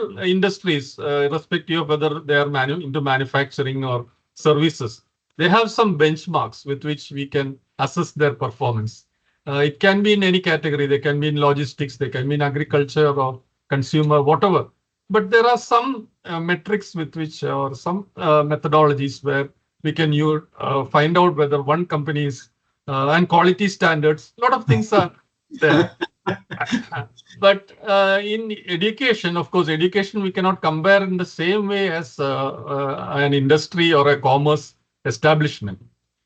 all industries, irrespective of whether they are into manufacturing or services, they have some benchmarks with which we can assess their performance. It can be in any category. They can be in logistics, they can be in agriculture or consumer, whatever. But there are some metrics with which, or some methodologies where we can find out whether one company is, and quality standards, a lot of things are there. But in education, of course, education we cannot compare in the same way as an industry or a commerce establishment.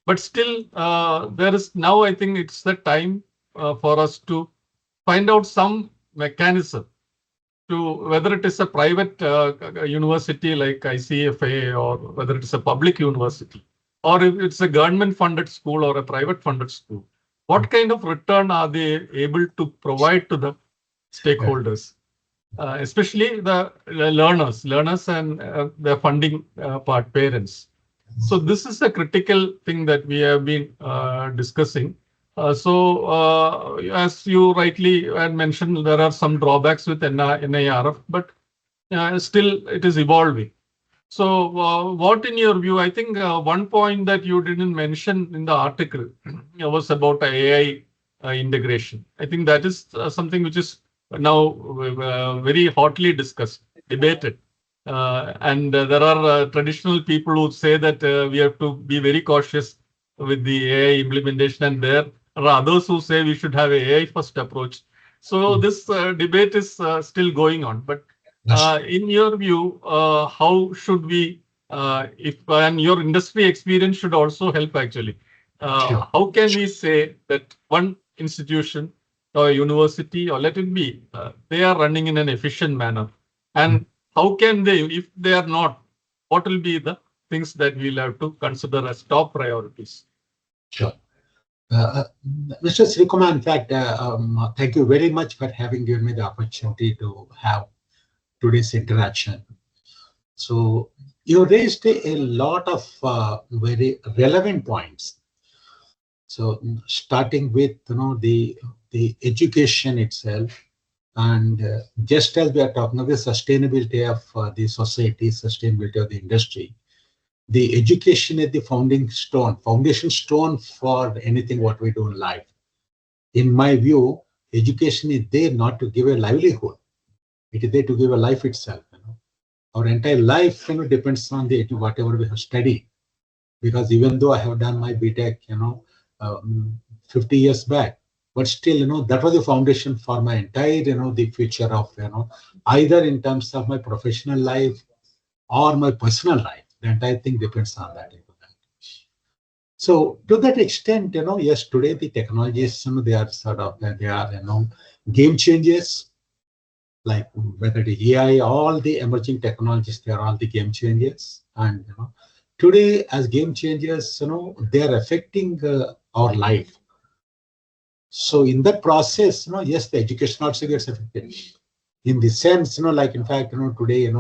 But still, there is now, I think it's the time for us to find out some mechanism to, whether it is a private university like ICFAI, or whether it's a public university, or if it's a government funded school or a private funded school. What kind of return are they able to provide to the stakeholders, especially the learners and the funding part, parents? So this is a critical thing that we have been discussing. As you rightly had mentioned, there are some drawbacks with NIRF, but still it is evolving. So what in your view, I think one point that you didn't mention in the article was about AI integration. I think that is something which is now very hotly discussed, debated. And there are traditional people who say that we have to be very cautious with the AI implementation, and there are others who say we should have an AI first approach. So this debate is still going on. But in your view, how should we, and your industry experience should also help actually, how can we say that one institution or university, or let it be, they are running in an efficient manner? And how can they, if they are not, what will be the things that we'll have to consider as top priorities? Sure. Mr. Sreekumar, in fact, thank you very much for having given me the opportunity to have today's interaction. So you raised a lot of very relevant points. So starting with the education itself, and just as we are talking about the sustainability of the society, sustainability of the industry, the education is the foundation stone for anything what we do in life. In my view, education is there not to give a livelihood. It is there to give a life itself. Our entire life depends on the whatever we have studied. Because even though I have done my BTech 50 years back, but still that was the foundation for my entire the future of either in terms of my professional life or my personal life. The entire thing depends on that. So to that extent, yes, today the technologies, they are sort of, they are game changers. Like whether the AI, all the emerging technologies, they are all the game changers. And today as game changers, they are affecting our life. So in that process, yes, the education also gets affected. In the sense, like in fact, today,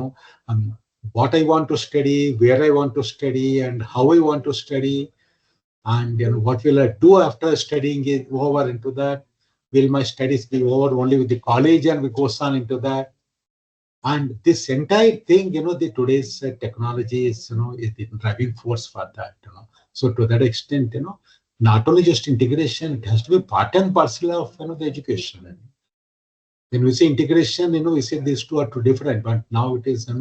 what I want to study, where I want to study, and how I want to study, and what will I do after studying it over into that. Will my studies be over only with the college and we goes on into that? And this entire thing, the today's technology is, is the driving force for that. So to that extent, not only just integration, it has to be part and parcel of the education. When we say integration, we say these two are two different, but now it is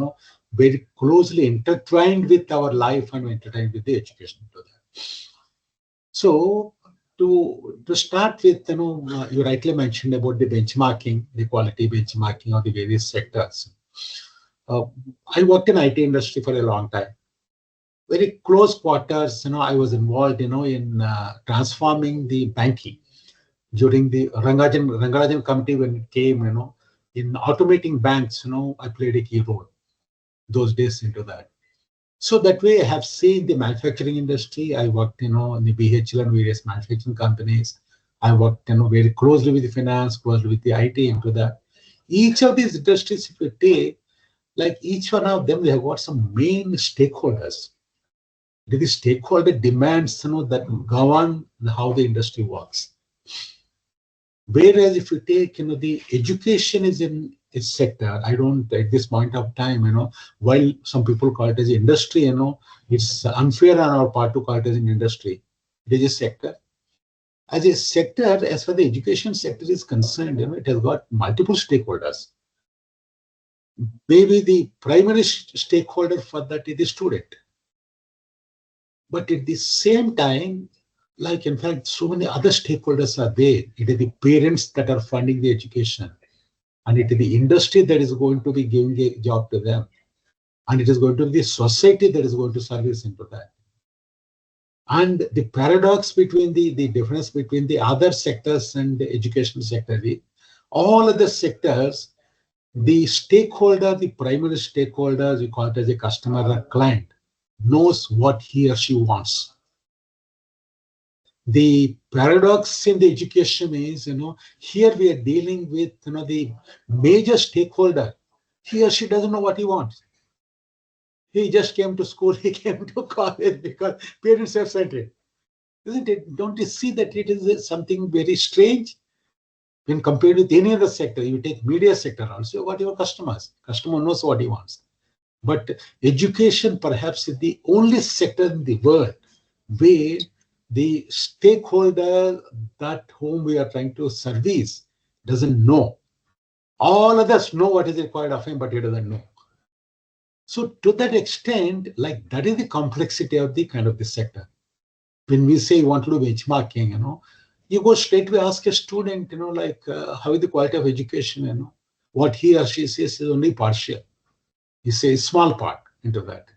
very closely intertwined with our life and intertwined with the education to that. So to start with, you rightly mentioned about the benchmarking, the quality benchmarking of the various sectors. I worked in IT industry for a long time. Very close quarters, I was involved, in transforming the banking during the Rangarajan committee when it came, in automating banks, I played a key role those days into that. So that way I have seen the manufacturing industry. I worked, in the BHL and various manufacturing companies. I worked, very closely with the finance, closely with the IT into that. Each of these industries, if you take, like each one of them, they have got some main stakeholders. The stakeholder demands, that govern how the industry works. Whereas if you take, the education is in sector. I don't, at this point of time, while some people call it as industry, it's unfair on our part to call it as an industry. It is a sector. As a sector, as far as the education sector is concerned, it has got multiple stakeholders. Maybe the primary stakeholder for that is the student. But at the same time, like in fact, so many other stakeholders are there. It is the parents that are funding the education. And it is the industry that is going to be giving a job to them. And it is going to be the society that is going to service into that. And the paradox between the difference between the other sectors and the education sector, all other sectors, the stakeholder, the primary stakeholder, you call it as a customer or client, knows what he or she wants. The paradox in the education is, here we are dealing with, the major stakeholder. He or she doesn't know what he wants. He just came to school, he came to college because parents have sent him. Isn't it? Don't you see that it is something very strange? When compared with any other sector, you take media sector also, what are your customers? Customer knows what he wants. But education perhaps is the only sector in the world where the stakeholder that whom we are trying to service doesn't know. All others know what is required of him, but he doesn't know. So to that extent, like that is the complexity of the kind of the sector. When we say you want to do benchmarking, you go straight to ask a student, how is the quality of education, what he or she says is only partial. He says small part into that.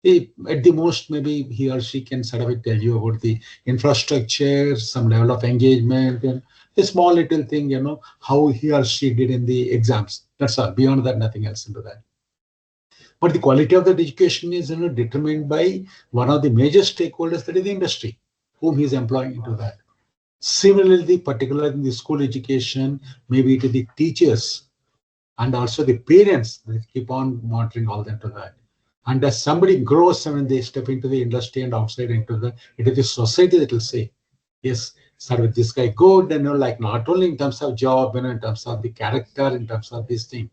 At the most, maybe he or she can sort of tell you about the infrastructure, some level of engagement, and a small little thing, how he or she did in the exams. That's all. Beyond that, nothing else into that. But the quality of that education is determined by one of the major stakeholders, that is the industry, whom he is employing into that. Similarly, particularly in the school education, maybe it is the teachers and also the parents that keep on monitoring all that to that. And as somebody grows and when they step into the industry and outside into the, it is the society that will say, yes, start with this guy good, and like not only in terms of job, in terms of the character, in terms of this thing.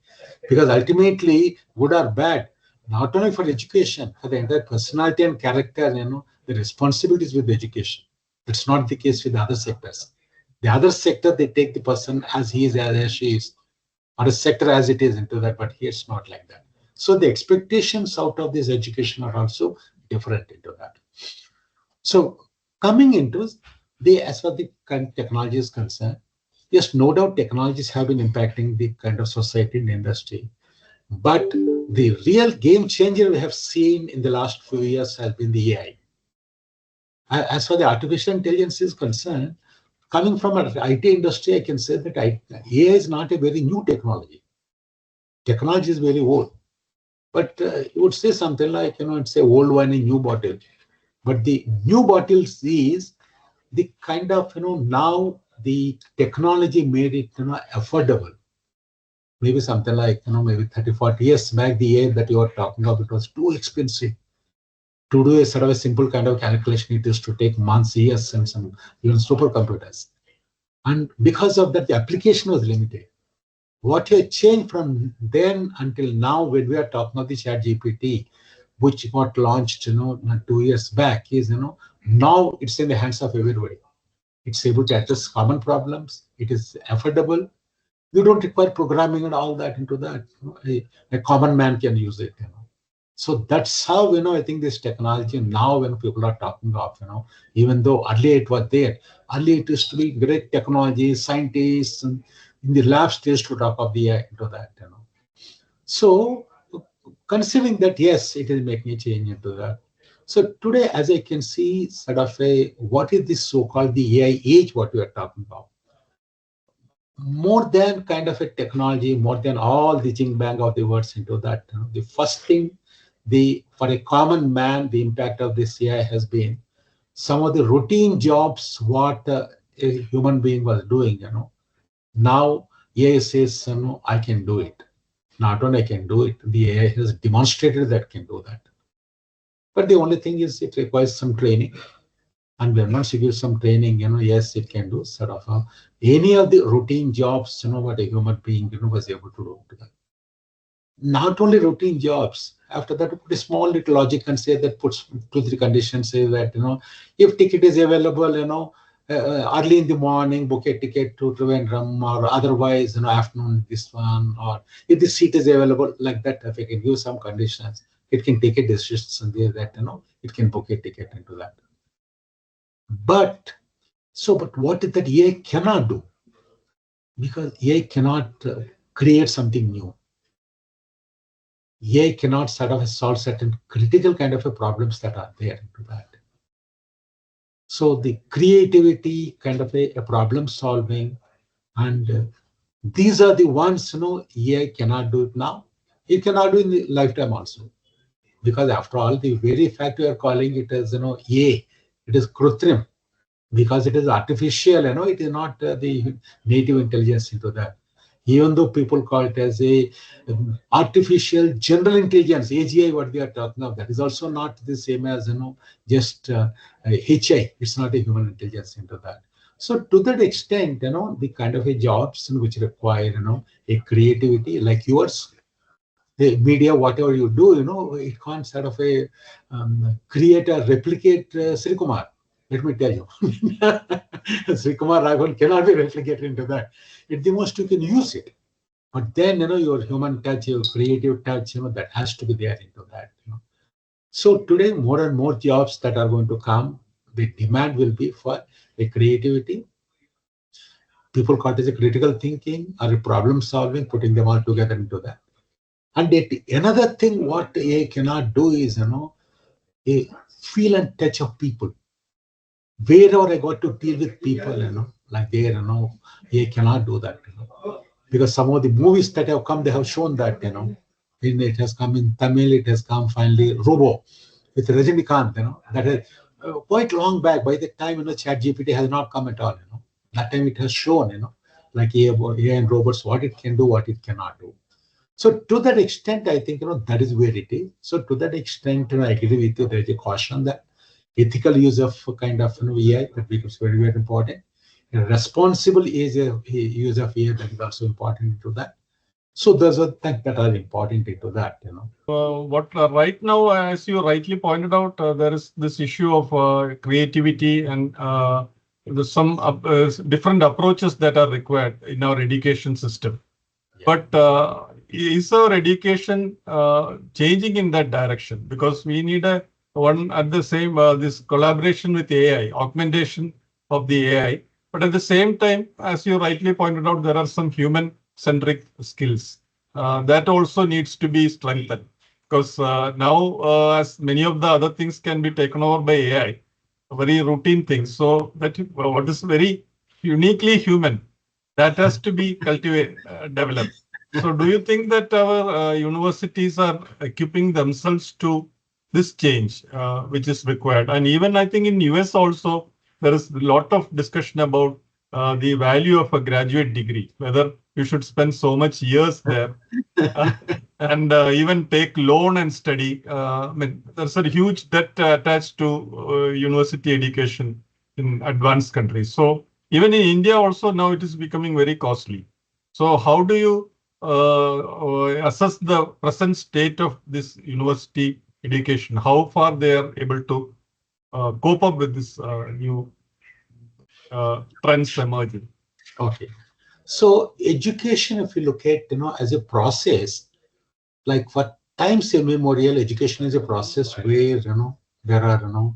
Because ultimately, good or bad, not only for education, for the entire personality and character, the responsibilities with the education. That's not the case with the other sectors. The other sector, they take the person as he is, as she is, or a sector as it is into that, but here it's not like that. So the expectations out of this education are also different into that. So coming into as far as the kind of technology is concerned, yes, no doubt technologies have been impacting the kind of society and industry. But the real game changer we have seen in the last few years has been the AI. As far as the artificial intelligence is concerned, coming from an IT industry, I can say that AI is not a very new technology. Technology is very old. But you would say something like, it's a old wine in new bottle. But the new bottles is the kind of, now the technology made it, affordable. Maybe something like, maybe 30, 40 years back, the AI that you are talking about, it was too expensive. To do a sort of a simple kind of calculation, it used to take months, years, and some even supercomputers. And because of that, the application was limited. What has changed from then until now, when we are talking of the ChatGPT, which got launched, 2 years back, is, now it's in the hands of everybody. It's able to address common problems. It is affordable. You don't require programming and all that into that. A common man can use it. So that's how, I think this technology now, when people are talking of, even though earlier it was there, earlier it used to be great technology, scientists, and in the labs they used to talk of the AI into that. So considering that, yes, it is making a change into that. So today, as I can see, sort of what is this so-called the AI age, what we are talking about? More than kind of a technology, more than all the jing bang of the words into that. The first thing, for a common man, the impact of this AI has been some of the routine jobs what a human being was doing. Now AI says, I can do it. Not only I can do it, the AI has demonstrated that can do that. But the only thing is it requires some training. And when once you give some training, yes, it can do sort of any of the routine jobs, what a human being, was able to do. Not only routine jobs. After that, put a small little logic and say that puts 2-3 conditions. Say that if ticket is available, early in the morning, book a ticket to Trivandrum, or otherwise, afternoon this one, or if the seat is available, like that. If I can give some conditions, it can take a decision there that it can book a ticket into that. But what is that AI cannot do? Because AI cannot create something new. AI cannot sort of solve certain critical kind of problems that are there into that. So the creativity, kind of a problem solving, and these are the ones AI cannot do it now. It cannot do in the lifetime also, because after all, the very fact we are calling it as AI, it is Krutrim, because it is artificial. It is not the native intelligence into that. Even though people call it as a artificial general intelligence, AGI, what we are talking of, that is also not the same as just HI. It's not a human intelligence into that. So to that extent, the kind of a jobs which require a creativity like yours, the media, whatever you do, it can't sort of a create or replicate Sreekumar. Let me tell you, Sreekumar Raghavan cannot be replicated into that. At the most, you can use it. But then, your human touch, your creative touch, that has to be there into that. So today, more and more jobs that are going to come, the demand will be for a creativity. People call it as a critical thinking or a problem solving, putting them all together into that. And another thing what AI cannot do is, a feel and touch of people. Wherever I got to deal with people, like there, AI cannot do that, because some of the movies that have come, they have shown that, it has come in Tamil, it has come finally, Robo, with Rajinikanth, that is quite long back. By the time, ChatGPT has not come at all, that time it has shown, like AI and robots, what it can do, what it cannot do. So to that extent, I think, that is where it is. So to that extent, I agree with you. There is a caution that ethical use of kind of AI that becomes very, very important. A responsible use of AI, that is also important into that. So those are things that are important into that, Right now, as you rightly pointed out, there is this issue of creativity and there's some different approaches that are required in our education system. Yeah. But is our education changing in that direction? Because we need one at the same this collaboration with AI, augmentation of the AI. But at the same time, as you rightly pointed out, there are some human-centric skills that also needs to be strengthened. Because now, as many of the other things can be taken over by AI, very routine things. So that what is very uniquely human, that has to be cultivated, developed. So do you think that our universities are equipping themselves to this change, which is required? And even I think in US also, there is a lot of discussion about the value of a graduate degree, whether you should spend so much years there and even take loan and study. I mean, there's a huge debt attached to university education in advanced countries. So even in India also now it is becoming very costly. So how do you assess the present state of this university education? How far they are able to cope up with this new trends emerging? Okay. So education, if you look at, as a process, like for times immemorial, education is a process where, there are,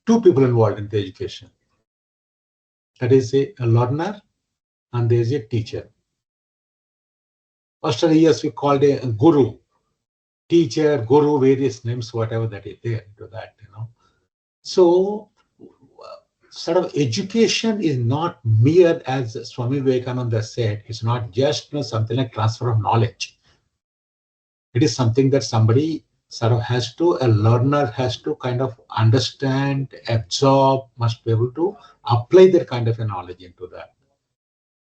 two people involved in the education. That is a learner and there is a teacher. After years, we called a guru, teacher, guru, various names, whatever that is there to that, So sort of education is not mere, as Swami Vivekananda said, it's not just something like transfer of knowledge. It is something that somebody sort of has to, a learner has to kind of understand, absorb, must be able to apply that kind of a knowledge into that.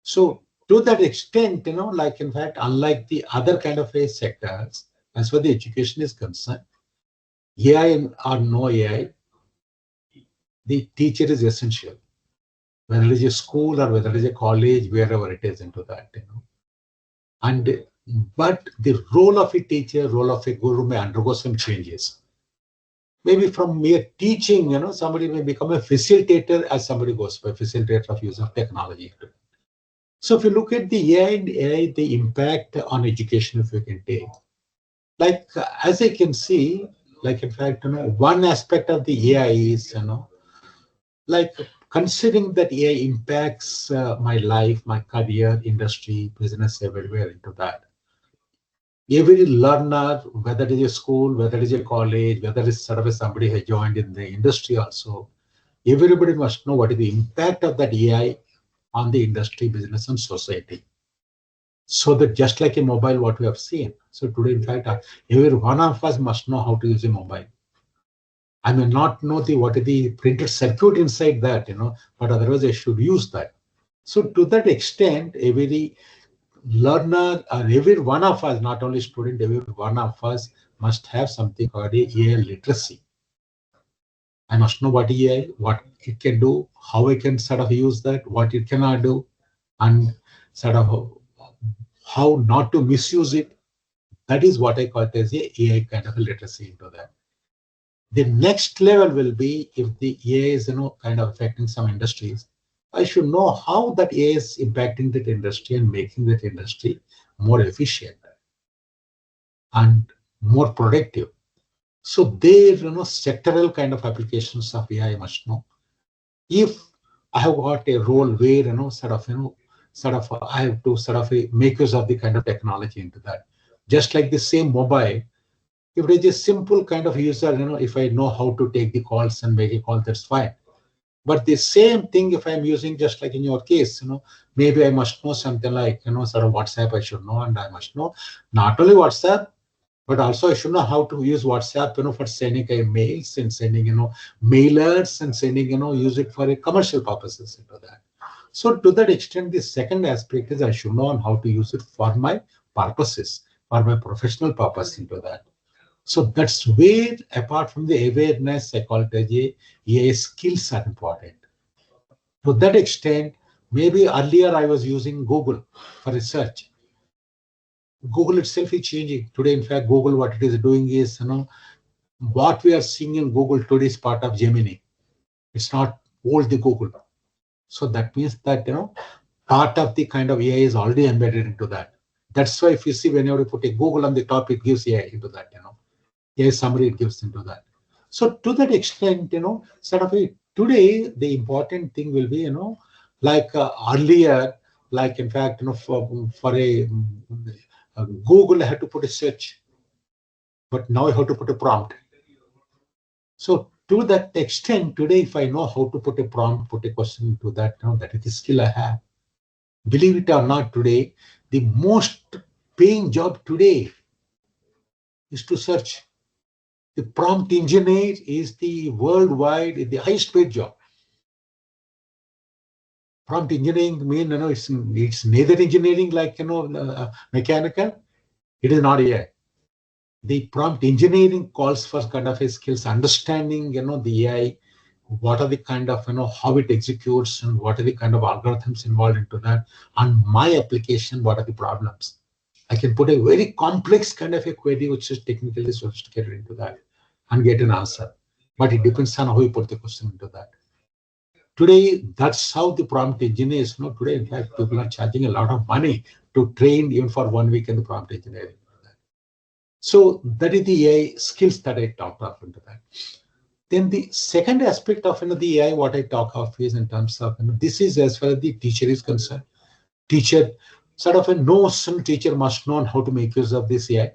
So to that extent, like in fact, unlike the other kind of a sectors, as far as the education is concerned, AI or no AI, the teacher is essential, whether it is a school or whether it is a college, wherever it is into that, And but the role of a teacher, role of a guru may undergo some changes. Maybe from mere teaching, somebody may become a facilitator as somebody goes by, facilitator of use of technology. So if you look at the AI and AI, the impact on education, if you can take, like as I can see, like in fact, one aspect of the AI is, like considering that AI impacts my life, my career, industry, business, everywhere into that. Every learner, whether it is a school, whether it is a college, whether it's sort of somebody has joined in the industry also, everybody must know what is the impact of that AI on the industry, business, and society. So that just like a mobile, what we have seen. So today, in fact, every one of us must know how to use a mobile. I may not know what is the printed circuit inside that, but otherwise I should use that. So to that extent, every learner or every one of us, not only student, every one of us must have something called a AI literacy. I must know what AI, what it can do, how I can sort of use that, what it cannot do, and sort of how not to misuse it. That is what I call it as a AI kind of a literacy into that. The next level will be if the AI is, kind of affecting some industries, I should know how that AI is impacting that industry and making that industry more efficient and more productive. So there, sectoral kind of applications of AI I must know. If I have got a role where, I have to sort of make use of the kind of technology into that. Just like the same mobile, if it is a simple kind of user, if I know how to take the calls and make a call, that's fine. But the same thing, if I'm using just like in your case, maybe I must know something like, sort of WhatsApp I should know, and I must know not only WhatsApp, but also I should know how to use WhatsApp, for sending mails and sending, mailers and sending, use it for a commercial purposes into that. So to that extent, the second aspect is I should know how to use it for my purposes, for my professional purpose into that. So that's where, apart from the awareness, psychology, AI skills are important. To that extent, maybe earlier I was using Google for research. Google itself is changing. Today, in fact, Google, what it is doing is, what we are seeing in Google today is part of Gemini. It's not old the Google. So that means that, part of the kind of AI is already embedded into that. That's why if you see whenever you put a Google on the top, it gives AI into that, AI summary it gives into that. So to that extent, sort of today, the important thing will be, like earlier, like in fact, for a Google, I had to put a search, but now I have to put a prompt. So to that extent, today, if I know how to put a prompt, put a question into that, that is the skill I have. Believe it or not, today, the most paying job today is to search. The prompt engineer is the worldwide, the highest paid job. Prompt engineering mean, it's neither engineering like, mechanical. It is not AI. The prompt engineering calls for kind of a skills, understanding, the AI, what are the kind of, how it executes and what are the kind of algorithms involved into that. And my application, what are the problems? I can put a very complex kind of a query, which is technically sophisticated into that and get an answer. But it depends on how you put the question into that. Today, that's how the prompt engineers, today, in fact, people are charging a lot of money to train even for 1 week in the prompt engineering. So that is the AI skills that I talked of into that. Then the second aspect of the AI, what I talk of is in terms of, this is as far as the teacher is concerned. Teacher, sort of teacher must know how to make use of this AI.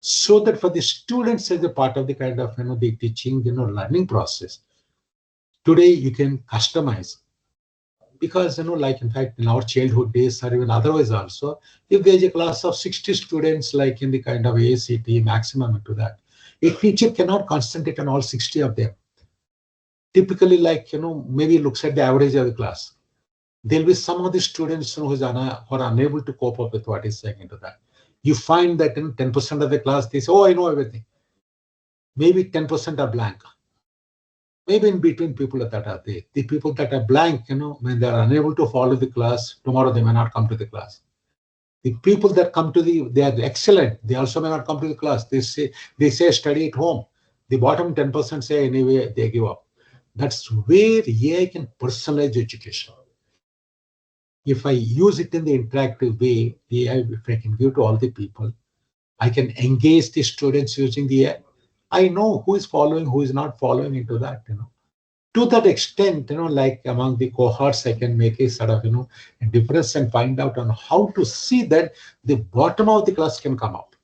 So that for the students as a part of the kind of, the teaching, learning process, today you can customize. Because, like in fact, in our childhood days or even otherwise also, if there's a class of 60 students, like in the kind of ACT maximum into that, a teacher cannot concentrate on all 60 of them. Typically, like, maybe looks at the average of the class. There'll be some of the students who are unable to cope up with what is saying into that. You find that in 10% of the class, they say, oh, I know everything. Maybe 10% are blank. Maybe in between people that are there. The people that are blank, when they are unable to follow the class, tomorrow they may not come to the class. The people that come to they are excellent. They also may not come to the class. They say study at home. The bottom 10% say anyway they give up. That's where AI can personalize education. If I use it in the interactive way, AI, if I can give to all the people, I can engage the students using the AI. I know who is following, who is not following into that, To that extent, like among the cohorts, I can make a sort of, a difference and find out on how to see that the bottom of the class can come up.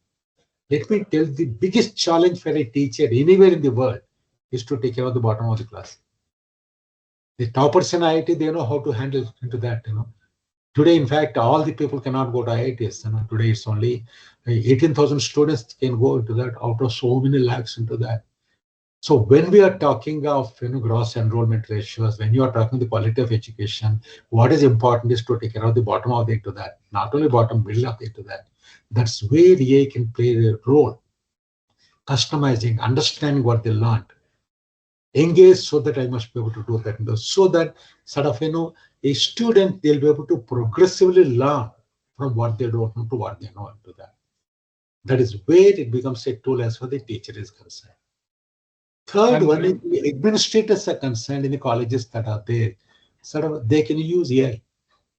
Let me tell the biggest challenge for a teacher anywhere in the world is to take care of the bottom of the class. The toppers in IIT, they know how to handle into that, Today, in fact, all the people cannot go to IITs. Today, it's only 18,000 students can go into that out of so many lakhs into that. So when we are talking of gross enrollment ratios, when you are talking the quality of education, what is important is to take care of the bottom of the into that, not only bottom, middle of the into that. That's where AI can play a role, customizing, understanding what they learned, engage so that I must be able to do that, so that sort of a student, they'll be able to progressively learn from what they don't know to what they know into that. That is where it becomes a tool as far as the teacher is concerned. Third one is the administrators are concerned in the colleges that are there. Sort of they can use AI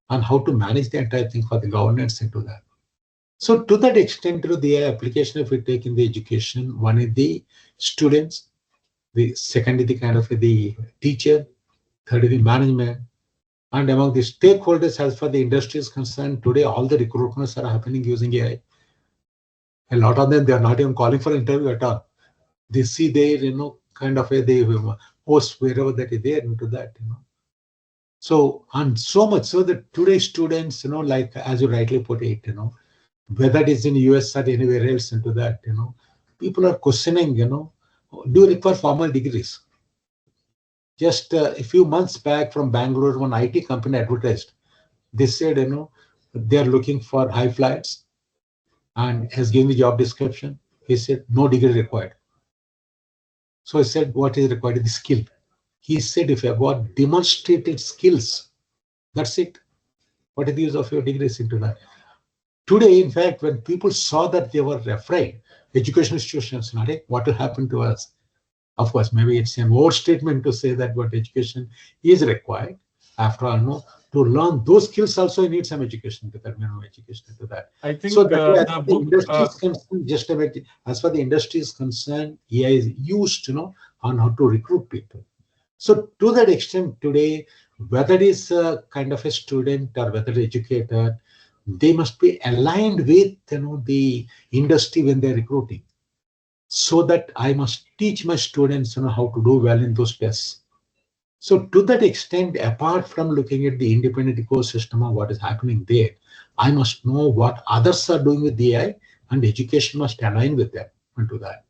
on how to manage the entire thing for the governance into that. So to that extent, the AI application, if we take in the education, one is the students, the second is the kind of the teacher, third is the management, and among the stakeholders as far as the industry is concerned, today all the recruitments are happening using AI. A lot of them, they are not even calling for interview at all. They see their, kind of they post wherever that is there into that, So, and so much so that today's students, like as you rightly put it, whether it is in US or anywhere else into that, people are questioning, do you require formal degrees? Just a few months back from Bangalore, one IT company advertised. They said, they are looking for high flyers and has given the job description. He said, no degree required. So I said, what is required? The skill. He said, if you have got demonstrated skills, that's it. What is the use of your degrees into that? Today, in fact, when people saw that, they were afraid. Education institutions, what will happen to us? Of course, maybe it's an overstatement to say that what education is required. After all, no, to learn those skills also you need some education to that, education to that. I think so that the industry is concerned, just about as far the industry is concerned, AI is used, on how to recruit people. So to that extent, today, whether it is a kind of a student or whether educator, they must be aligned with the industry when they're recruiting. So that I must teach my students how to do well in those tests. So to that extent, apart from looking at the independent ecosystem of what is happening there, I must know what others are doing with the AI, and education must align with them into that,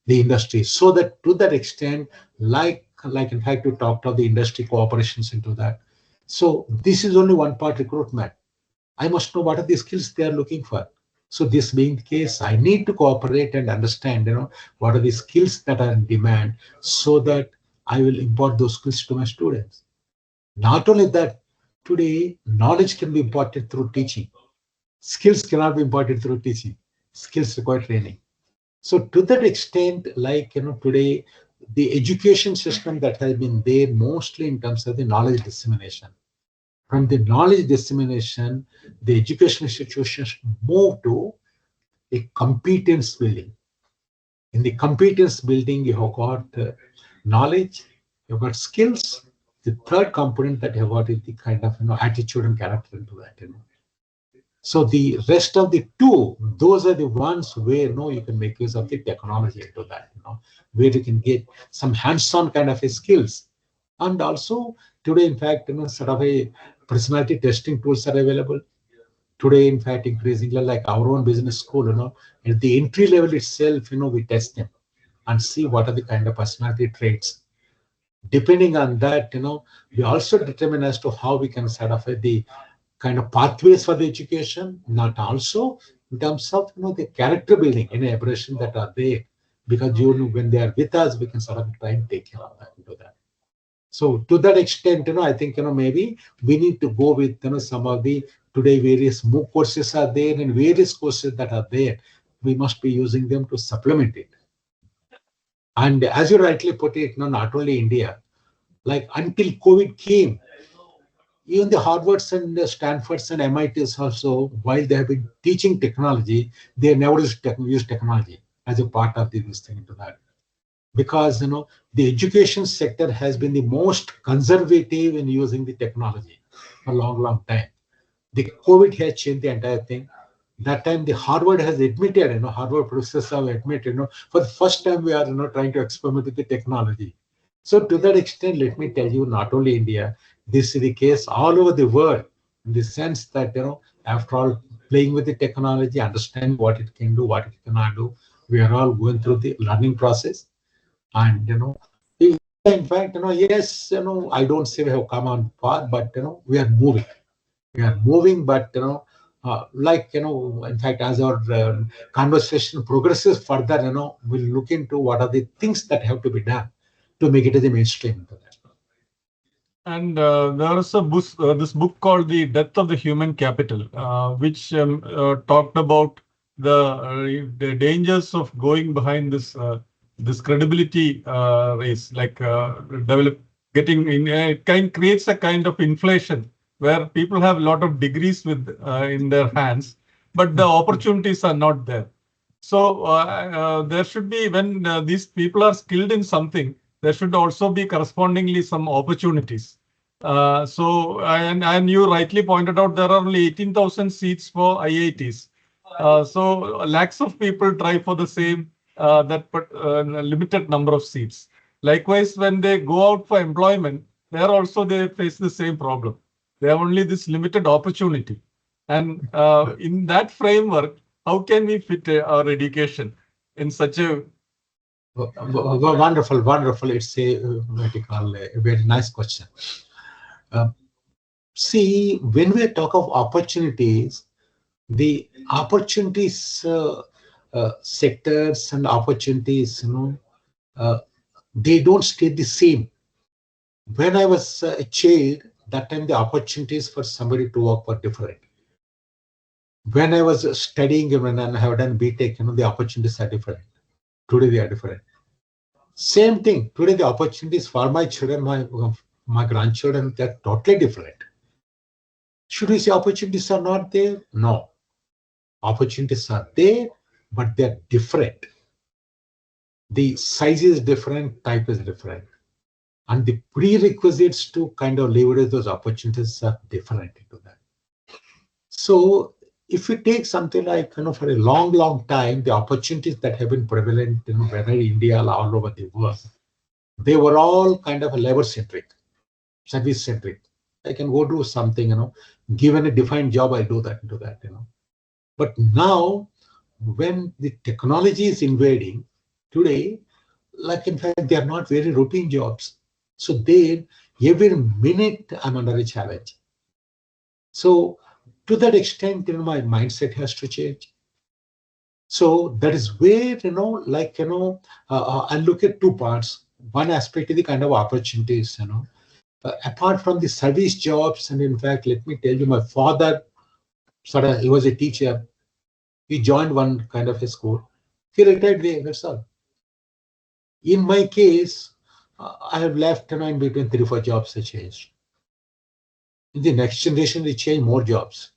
the industry. So that to that extent, like in fact, you talked of the industry cooperations into that. So this is only one part recruitment. I must know what are the skills they are looking for. So this being the case, I need to cooperate and understand, what are the skills that are in demand so that I will impart those skills to my students. Not only that, today, knowledge can be imparted through teaching. Skills cannot be imparted through teaching. Skills require training. So to that extent, like, today, the education system that has been there mostly in terms of the knowledge dissemination. From the knowledge dissemination, the education institutions move to a competence building. In the competence building, you have got knowledge, you've got skills. The third component that you have got is the kind of attitude and character into that. So the rest of the two, those are the ones where you can make use of the technology into that, where you can get some hands-on kind of a skills. And also today, in fact, sort of a personality testing tools are available. Today, in fact, increasingly like our own business school, at the entry level itself, we test them and see what are the kind of personality traits. Depending on that, we also determine as to how we can set up the kind of pathways for the education, not also in terms of the character building, any aberration that are there. because when they are with us, we can sort of try and take care of that and do that. So to that extent, I think, maybe we need to go with, some of the today various MOOC courses are there and various courses that are there. We must be using them to supplement it. And as you rightly put it, not only India, like until COVID came, even the Harvards and the Stanfords and MITs also, while they have been teaching technology, they never used technology as a part of this thing into that. Because the education sector has been the most conservative in using the technology for a long time. The COVID has changed the entire thing. That time the Harvard has admitted, Harvard professors have admitted, for the first time we are trying to experiment with the technology. So to that extent, let me tell you, not only India, this is the case all over the world, in the sense that after all, playing with the technology, understanding what it can do, what it cannot do, we are all going through the learning process. And in fact, yes, I don't say we have come on far, but we are moving. We are moving, but in fact, as our conversation progresses further, we'll look into what are the things that have to be done to make it as a mainstream. And there is a book, this book called The Death of the Human Capital, which talked about the dangers of going behind this credibility race, like getting in. It creates a kind of inflation where people have a lot of degrees with in their hands, but the opportunities are not there. So there should be, when these people are skilled in something, there should also be correspondingly some opportunities. And you rightly pointed out there are only 18,000 seats for IITs. So lakhs of people try for the same limited number of seats. Likewise, when they go out for employment, there also they face the same problem. They have only this limited opportunity. And in that framework, how can we fit our education in such a wonderful. It's a very nice question. See, when we talk of opportunities, the opportunities sectors and opportunities, they don't stay the same. When I was a child, that time the opportunities for somebody to work were different. When I was studying, when I have done BTech, the opportunities are different. Today they are different. Same thing. Today the opportunities for my children, my grandchildren, they're totally different. Should we say opportunities are not there? No. Opportunities are there, but they're different. The size is different, type is different. And the prerequisites to kind of leverage those opportunities are different into that. So if you take something like, for a long time, the opportunities that have been prevalent, whether in India or all over the world, they were all kind of labor-centric, service-centric. I can go do something, given a defined job, I do that, But now, when the technology is invading, today, like in fact, they are not very routine jobs. So every minute I'm under a challenge. So to that extent, my mindset has to change. So that is where, I look at two parts. One aspect is the kind of opportunities, apart from the service jobs. And in fact, let me tell you, my father, he was a teacher. He joined one kind of a school. He retired there, that's all. In my case, I have left, in between 3 or 4 jobs I changed. In the next generation, they change more jobs.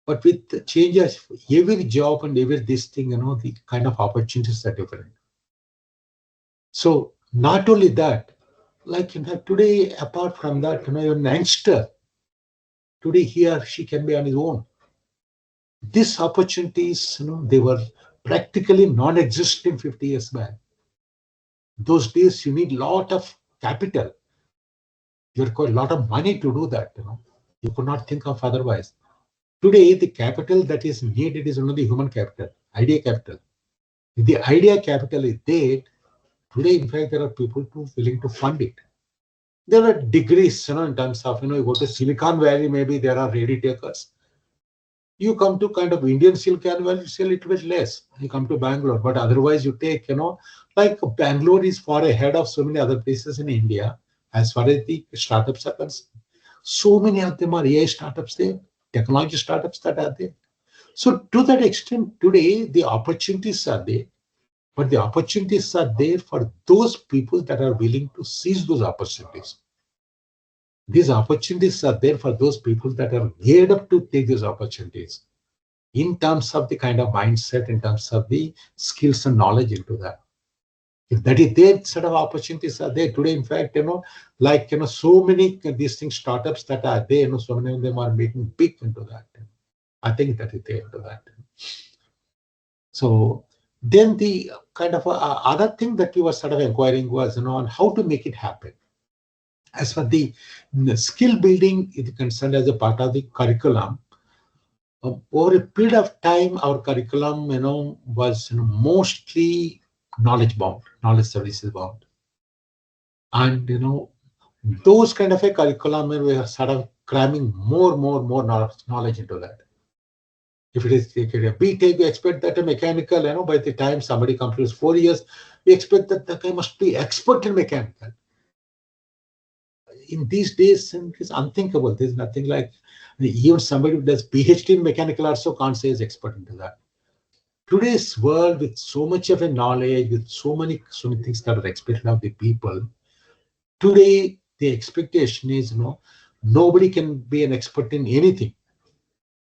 But with the changes, every job and every this thing, the kind of opportunities are different. So not only that, like in fact, today, apart from that, a youngster, today he or she can be on his own. These opportunities, they were practically non-existent 50 years back. Those days, you need a lot of capital. You require a lot of money to do that. You could not think of otherwise. Today, the capital that is needed is only the human capital, idea capital. If the idea capital is there, today, in fact, there are people who are willing to fund it. There are degrees, in terms of, you go to Silicon Valley, maybe there are ready takers. You come to kind of Indian Silicon Valley, it's a little bit less. You come to Bangalore, but otherwise you take, like Bangalore is far ahead of so many other places in India as far as the startups are concerned. So many of them are AI startups there, technology startups that are there. So to that extent, today the opportunities are there, but the opportunities are there for those people that are willing to seize those opportunities. These opportunities are there for those people that are geared up to take these opportunities in terms of the kind of mindset, in terms of the skills and knowledge into that. If that is their set of opportunities are there today, in fact, so many these things, startups that are there, so many of them are making big into that. I think that is there into that. So then the kind of other thing that you were sort of inquiring was, on how to make it happen. As for the skill building is concerned as a part of the curriculum, over a period of time, our curriculum, was mostly knowledge bound, knowledge services bound. And, those kind of a curriculum, we are sort of cramming more knowledge into that. If it is a BTech, we expect that a mechanical, by the time somebody completes 4 years, we expect that the guy must be expert in mechanical. In these days, it's unthinkable. There's nothing like, even somebody who does PhD in mechanical also can't say is expert into that. Today's world, with so much of a knowledge, with so many things that are expected of the people, today the expectation is, nobody can be an expert in anything.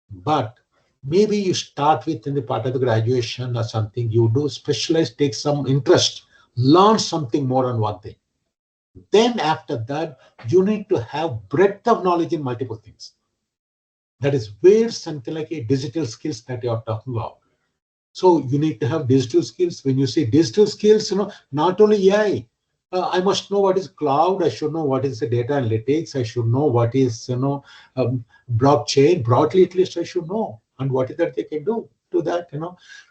But maybe you start with in the part of the graduation or something, you do specialize, take some interest, learn something more on one thing. Then after that, you need to have breadth of knowledge in multiple things. That is where something like a digital skills that you are talking about. So you need to have digital skills. When you say digital skills, not only AI, I must know what is cloud. I should know what is the data analytics. I should know what is, blockchain. Broadly, at least I should know, and what is that they can do to that.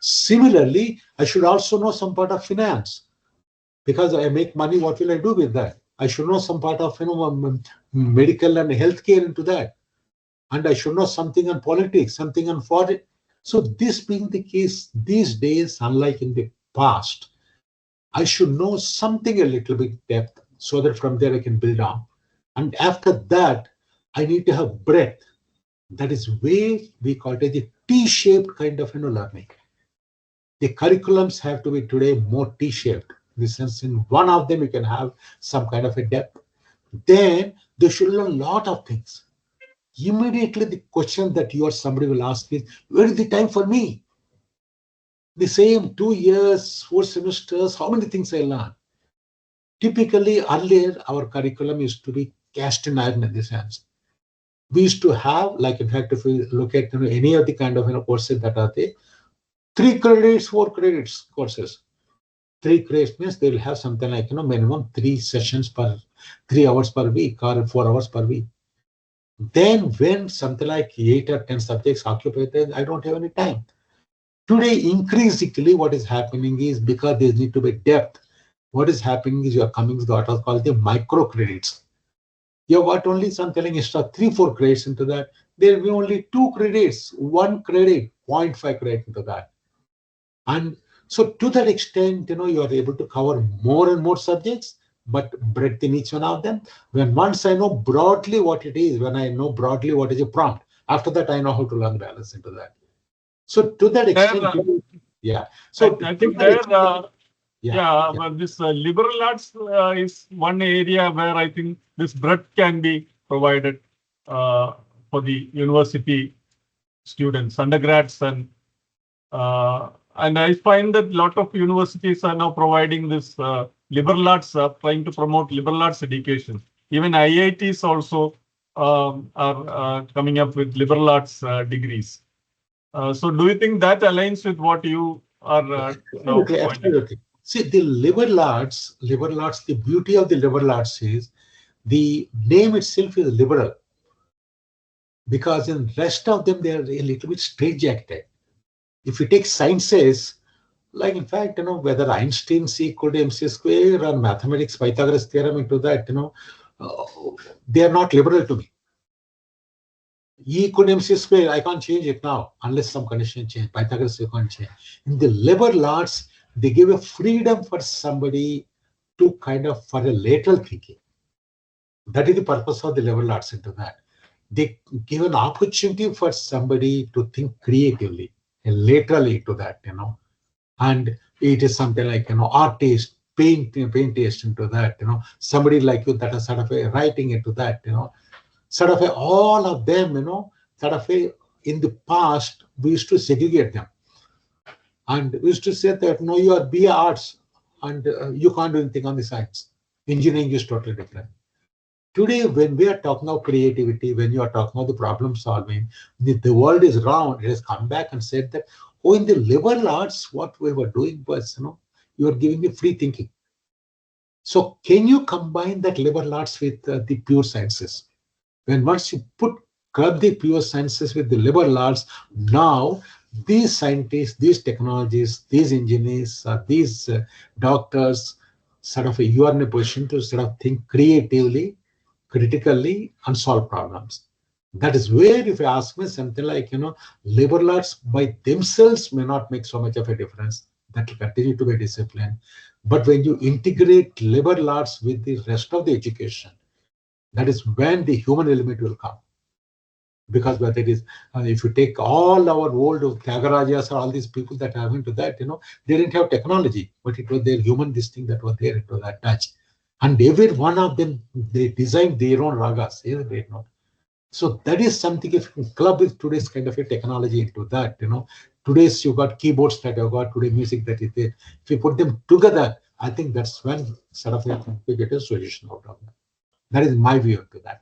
Similarly, I should also know some part of finance, because I make money. What will I do with that? I should know some part of medical and healthcare into that, and I should know something on politics, something on foreign. So this being the case these days, unlike in the past, I should know something a little bit depth, so that from there I can build on. And after that, I need to have breadth. That is where we call it the T-shaped kind of learning. The curriculums have to be today more T-shaped. In the sense, in one of them you can have some kind of a depth. Then they should learn a lot of things. Immediately the question that you or somebody will ask is, where is the time for me? The same 2 years, 4 semesters, how many things I learn? Typically, earlier, our curriculum used to be cast in iron in this sense. We used to have, like, in fact, if we look at any of the kind of courses that are there, 3 credits, 4 credits courses. 3 credits means they will have something like minimum 3 sessions per 3 hours per week or 4 hours per week. Then when something like 8 or 10 subjects occupy, then I don't have any time. Today, increasingly, what is happening is, because there need to be depth, what is happening is you are coming with what are called the micro credits. You have got only something like extra 3-4 credits into that. There will be only 2 credits, 1 credit, 0.5 credit into that. And so to that extent, you are able to cover more and more subjects, but breadth in each one of them. When once I know broadly what it is, when I know broadly what is a prompt, after that I know how to learn balance into that. So to that extent, yeah. So I think there, yeah. but this liberal arts is one area where I think this breadth can be provided for the university students, undergrads, and I find that a lot of universities are now providing this liberal arts, trying to promote liberal arts education. Even IITs also are coming up with liberal arts degrees. So do you think that aligns with what you are now pointing? Absolutely. See, the liberal arts, the beauty of the liberal arts is the name itself is liberal, because in rest of them they are a little bit straitjacketed. If you take sciences, like in fact, whether Einstein's equal to MC square or mathematics, Pythagoras' theorem into that, they are not liberal to me. E equal MC square, I can't change it now unless some condition change. Pythagoras, you can't change. In the liberal arts, they give a freedom for somebody to kind of for a lateral thinking. That is the purpose of the liberal arts into that. They give an opportunity for somebody to think creatively and laterally to that, and it is something like, art taste, paint taste into that, somebody like you that is sort of a writing into that, sort of a, all of them, sort of a, in the past, we used to segregate them. And we used to say that, no, you are BA arts and you can't do anything on the science. Engineering is totally different. Today, when we are talking about creativity, when you are talking about the problem solving, the world is round. It has come back and said that, oh, in the liberal arts, what we were doing was, you are giving me free thinking. So can you combine that liberal arts with the pure sciences? When once you club the pure sciences with the liberal arts, now these scientists, these technologies, these engineers, these doctors, sort of you are in a position to sort of think creatively, critically, and solve problems. That is where, if you ask me something like, liberal arts by themselves may not make so much of a difference. That will continue to be a discipline. But when you integrate liberal arts with the rest of the education, that is when the human element will come. Because whether it is, if you take all our old Tyagarajas or all these people that have into that, they didn't have technology, but it was their human this thing that was there, it was that touch. And every one of them, they designed their own ragas, isn't it? So that is something, if you club with today's kind of a technology into that, today's you got keyboards that you've got today, music that is there. If you put them together, I think that's when sort of we get a solution out of that. That is my view to that.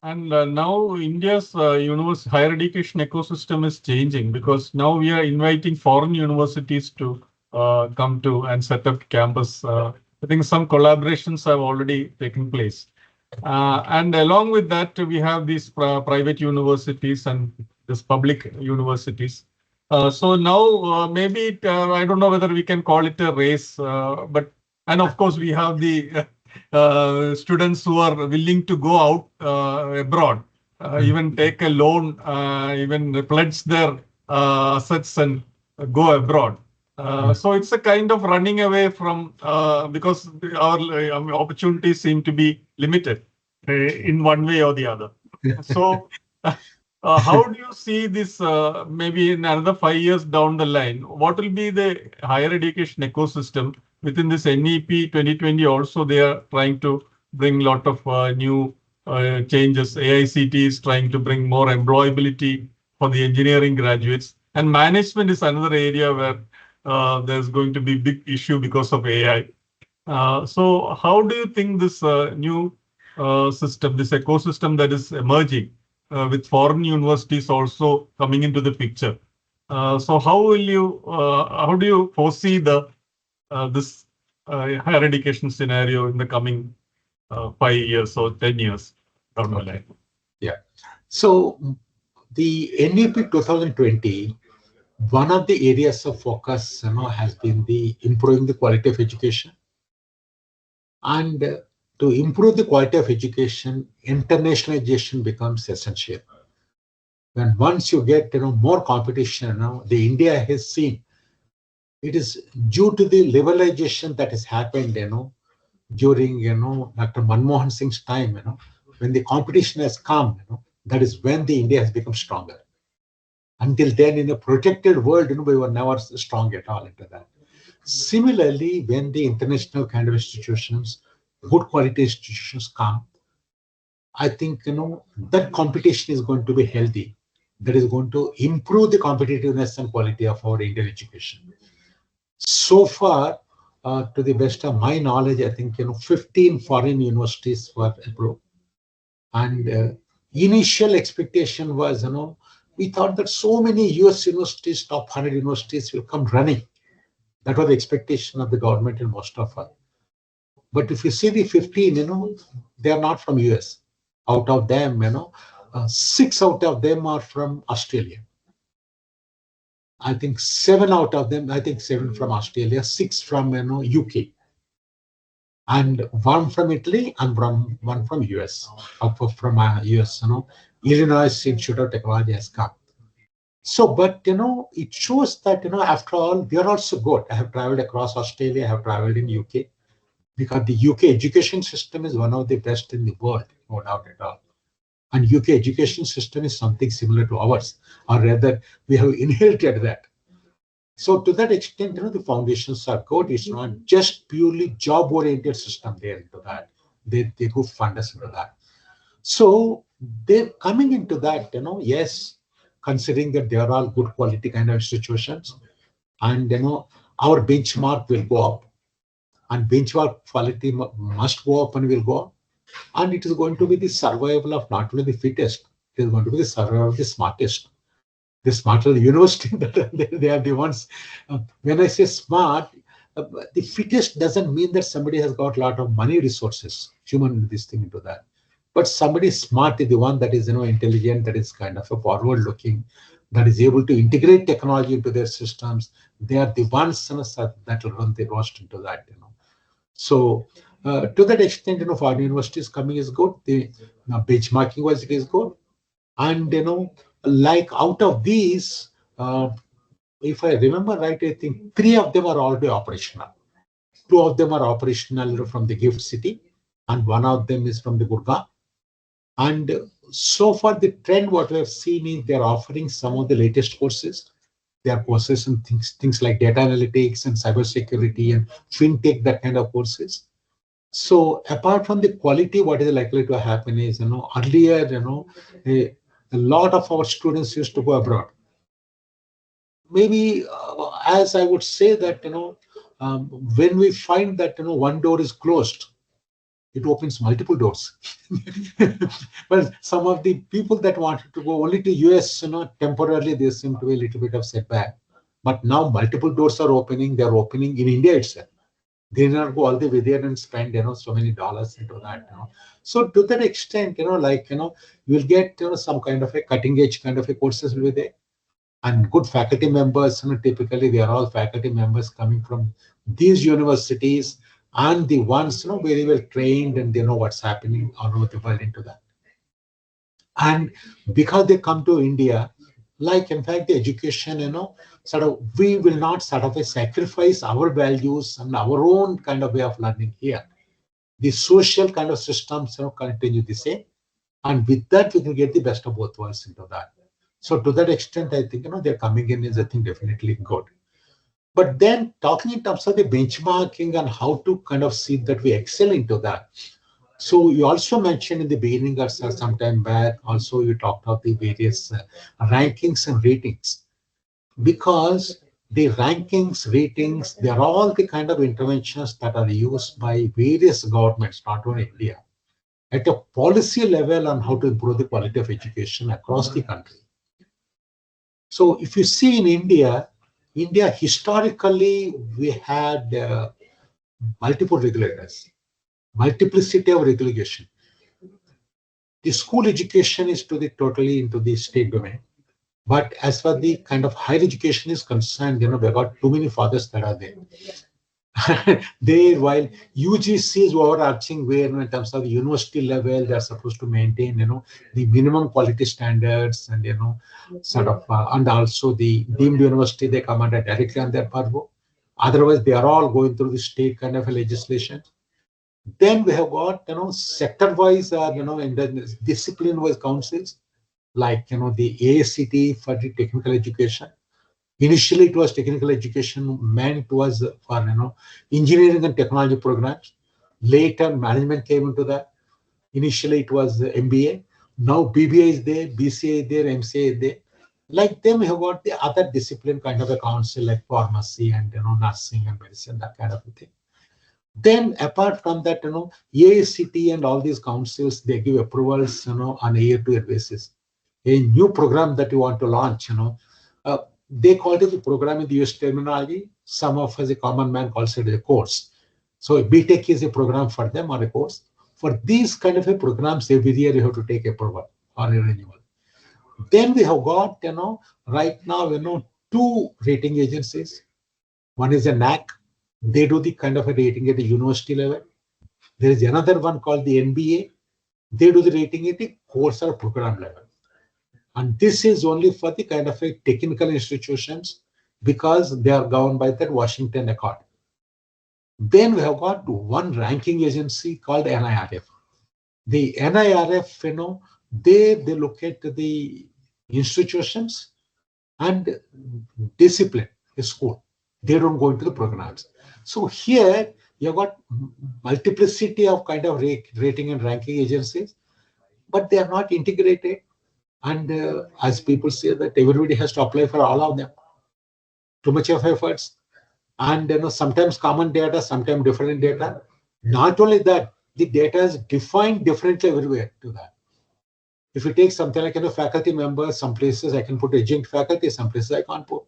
And now India's higher education ecosystem is changing, because now we are inviting foreign universities to come to and set up campus. I think some collaborations have already taken place. And along with that, we have these private universities and these public universities. So now maybe I don't know whether we can call it a race, and of course we have the students who are willing to go out abroad, even take a loan, even pledge their assets and go abroad. So it's a kind of running away from, because our opportunities seem to be limited in one way or the other. So how do you see this maybe in another 5 years down the line? What will be the higher education ecosystem within this NEP 2020? Also, they are trying to bring a lot of new changes. AICT is trying to bring more employability for the engineering graduates. And management is another area where there's going to be big issue because of AI. So how do you think this new system, this ecosystem that is emerging with foreign universities also coming into the picture? So how do you foresee this higher education scenario in the coming 5 years or 10 years down the line? Yeah. So the NEP 2020, one of the areas of focus, has been the improving the quality of education. And to improve the quality of education, internationalization becomes essential. When once you get, more competition, the India has seen, it is due to the liberalization that has happened, during, Dr. Manmohan Singh's time, when the competition has come, that is when the India has become stronger. Until then, in a protected world, we were never strong at all into that. Similarly, when the international kind of institutions, good quality institutions come, I think, that competition is going to be healthy. That is going to improve the competitiveness and quality of our Indian education. So far, to the best of my knowledge, I think, 15 foreign universities were approved. And initial expectation was, we thought that so many US universities, top 100 universities will come running. That was the expectation of the government and most of us. But if you see the 15, they are not from US. Out of them, 6 out of them are from Australia. I think 7 out of them, 7 from Australia, 6 from, UK. and one from Italy and one from US. From US, Illinois Institute of Technology has come. So, but it shows that after all, they are also good. I have traveled across Australia, I have traveled in UK, because the UK education system is one of the best in the world, no doubt at all. And UK education system is something similar to ours, or rather, we have inherited that. So to that extent, the foundations are good. It's not just purely job-oriented system there into that. They go fund us into that. So they're coming into that, yes, considering that they are all good quality kind of institutions, and our benchmark will go up, and benchmark quality must go up and will go up, and it is going to be the survival of not only the fittest, it is going to be the survival of the smartest. The smarter the university, they are the ones. When I say smart, the fittest doesn't mean that somebody has got a lot of money resources, human this thing into that. But somebody smart is the one that is intelligent, that is kind of a forward looking, that is able to integrate technology into their systems. They are the ones that will run the roast into that. So to that extent, foreign universities coming is good. The benchmarking wise, it is good. And like out of these, if I remember right, I think 3 of them are already operational. 2 of them are operational from the Gift City, and 1 of them is from the Gurgaon. And so far, the trend what we have seen is they are offering some of the latest courses. There are courses and things like data analytics and cybersecurity and fintech, that kind of courses. So apart from the quality, what is likely to happen is, earlier, a lot of our students used to go abroad. Maybe as I would say that, when we find that, one door is closed, it opens multiple doors. Well, some of the people that wanted to go only to US, temporarily, there seem to be a little bit of setback. But now multiple doors are opening. They're opening in India itself. They not go all the way there and spend, so many dollars into that. So to that extent, you'll get some kind of a cutting edge kind of a courses will be there. And good faculty members, typically they are all faculty members coming from these universities, and the ones very well trained, and they know what's happening all over the world into that. And because they come to India, like in fact the education, sort of we will not sort of sacrifice our values and our own kind of way of learning here. The social kind of systems continue the same, and with that we can get the best of both worlds into that. So to that extent, I think they're coming in is, I think, definitely good. But then talking in terms of the benchmarking and how to kind of see that we excel into that. So you also mentioned in the beginning or some time back, also you talked about the various rankings and ratings, because the rankings, ratings, they're all the kind of interventions that are used by various governments, not only India, at a policy level on how to improve the quality of education across the country. So if you see in India historically, we had multiple regulators, multiplicity of regulation. The school education is totally into the state domain. But as far the kind of higher education is concerned, we've got too many fathers that are there. There, while UGC is overarching, where in terms of the university level, they're supposed to maintain, the minimum quality standards, and sort of, and also the deemed university, they come under directly on their purview. Otherwise, they are all going through the state kind of a legislation. Then we have got, sector-wise, in the discipline-wise councils, like the AICTE for the technical education. Initially, it was technical education, meant was for engineering and technology programs. Later, management came into that. Initially, it was MBA. Now BBA is there, BCA is there, MCA is there. Like them, we have got the other discipline kind of a council, like pharmacy and nursing and medicine, that kind of a thing. Then, apart from that, AICTE and all these councils, they give approvals, on a year-to-year basis. A new program that you want to launch, they call it a program in the US terminology. Some of us, a common man, calls it a course. So BTech is a program for them, or a course. For these kind of a programs, every year you have to take approval or a renewal. Then we have got, right now, 2 rating agencies. One is a NAC. They do the kind of a rating at the university level. There is another one called the NBA. They do the rating at the course or program level. And this is only for the kind of a technical institutions because they are governed by that Washington Accord. Then we have got one ranking agency called NIRF. The NIRF, they look at the institutions and discipline, the school. They don't go into the programs. So here you've got multiplicity of kind of rating and ranking agencies, but they are not integrated. And as people say that everybody has to apply for all of them. Too much of efforts. And sometimes common data, sometimes different data. Not only that, the data is defined differently everywhere to that. If you take something like faculty members, some places I can put adjunct faculty, some places I can't put.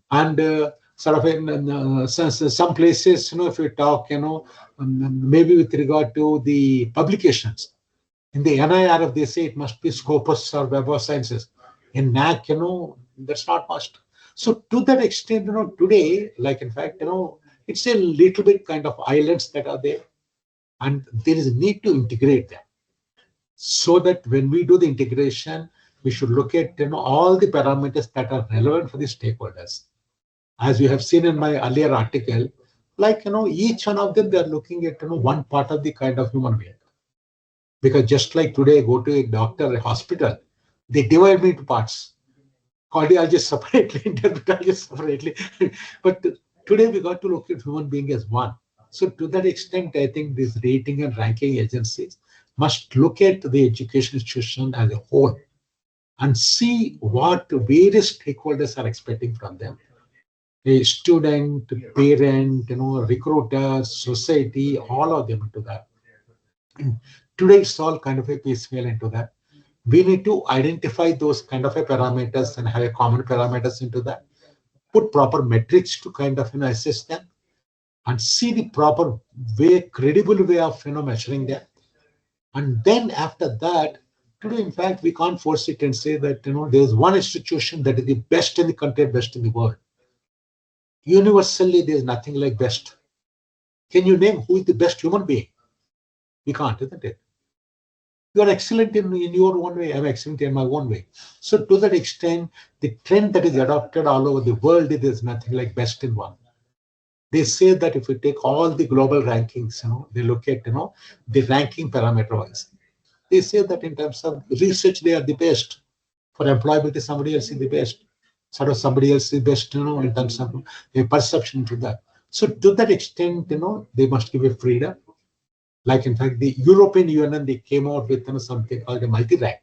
And sort of in some places, if you talk, maybe with regard to the publications, in the NIRF, they say it must be Scopus or Web of Sciences. In NAC, that's not must. So to that extent, today, like in fact, it's a little bit kind of islands that are there, and there is a need to integrate them. So that when we do the integration, we should look at all the parameters that are relevant for the stakeholders. As we have seen in my earlier article, like each one of them, they are looking at one part of the kind of human being. Because just like today, I go to a doctor, a hospital, they divide me into parts. Cardiologist separately, dermatologist separately. But today we got to look at human being as one. So to that extent, I think these rating and ranking agencies must look at the education institution as a whole and see what various stakeholders are expecting from them. A student, parent, recruiters, society, all of them into that. And today it's all kind of a piecemeal into that. We need to identify those kind of a parameters and have a common parameters into that. Put proper metrics to kind of assess them and see the proper way, credible way of measuring them. And then after that, today in fact we can't force it and say that there's one institution that is the best in the country, best in the world. Universally, there's nothing like best. Can you name who is the best human being? We can't, isn't it? You are excellent in your own way. I'm excellent in my own way. So to that extent, the trend that is adopted all over the world, there's nothing like best in one. They say that if we take all the global rankings, they look at, the ranking parameter wise. They say that in terms of research, they are the best. For employability, somebody else is the best. Sort of somebody else is best, in terms of a perception to that. So to that extent, they must give a freedom. Like in fact, the European Union, they came out with something called a multi-rank.